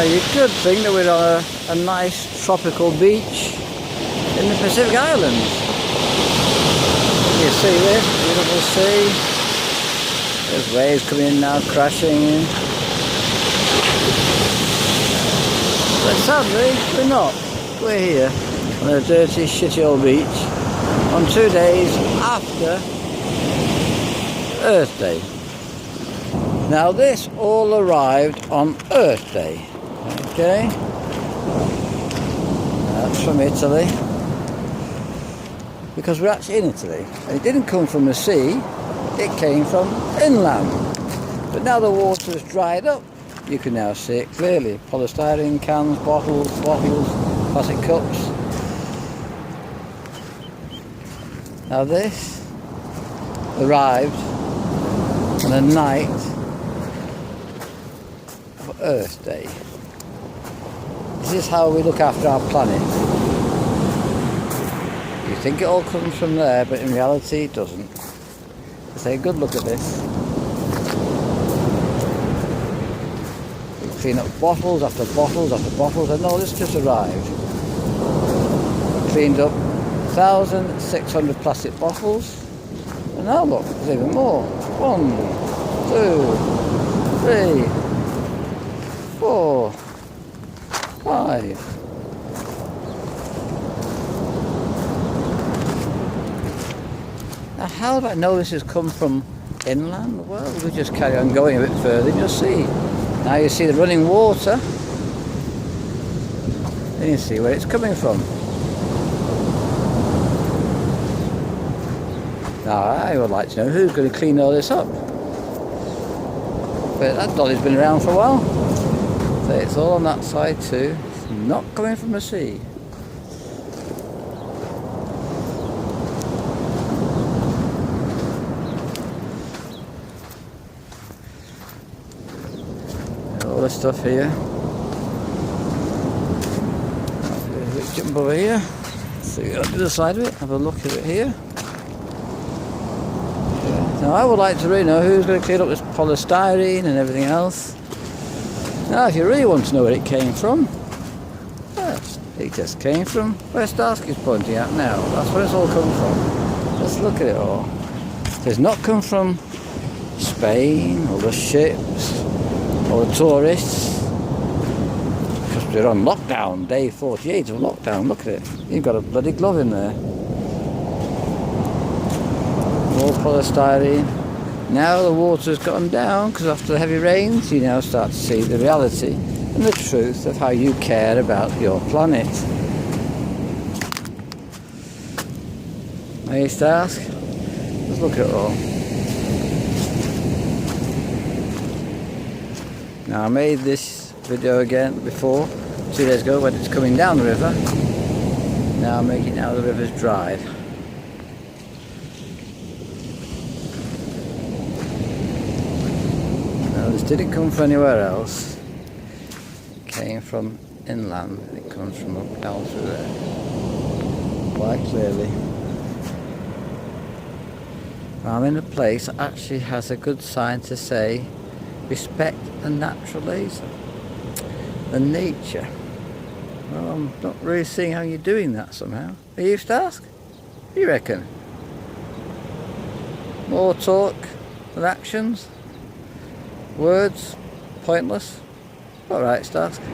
You could think that we're on a nice tropical beach in the Pacific Islands. You see this beautiful sea. There's waves coming in now, crashing in. But sadly, we're not. We're here on a dirty, shitty old beach on 2 days after Earth Day. Now this all arrived on Earth Day. Okay, that's from Italy, because we're actually in Italy, and it didn't come from the sea, it came from inland. But now the water has dried up, you can now see it clearly. Polystyrene cans, bottles, plastic cups. Now this arrived on the night of Earth Day. This is how we look after our planet. You think it all comes from there, but in reality it doesn't. Take a good look at this. We clean up bottles after bottles after bottles, and all this just arrived. Cleaned up 1,600 plastic bottles, and now look, there's even more. 1, 2, 3, 4, 5. Now how do I know this has come from inland? Well, we just carry on going a bit further and you'll see. Now you see the running water, and you see where it's coming from. Now I would like to know who's going to clean all this up. But that dolly's been around for a while. So it's all on that side too. It's not coming from the sea. All the stuff here. Jump over here. See on the other side of it. Have a look at it here. Now I would like to really know who's going to clean up this polystyrene and everything else. Now if you really want to know where it came from, well, it just came from where Starsky's pointing at now. That's where it's all come from. Let's look at it all. It has not come from Spain or the ships or the tourists, because we're on lockdown, day 48 of lockdown. Look at it. You've got a bloody glove in there. More polystyrene. Now the water's gone down because after the heavy rains you now start to see the reality and the truth of how you care about your planet. I used to ask, let's look at it all. Now I made this video again before, 2 days ago, when it's coming down the river. Now I'm making it now the river's dried. This didn't come from anywhere else. It came from inland. It comes from up down through there. Quite clearly. I'm in a place that actually has a good sign to say, respect the natural laser, the nature. Well, I'm not really seeing how you're doing that somehow. Are you, Starsky? What do you reckon? More talk than actions? Words, pointless. Alright, Starsky.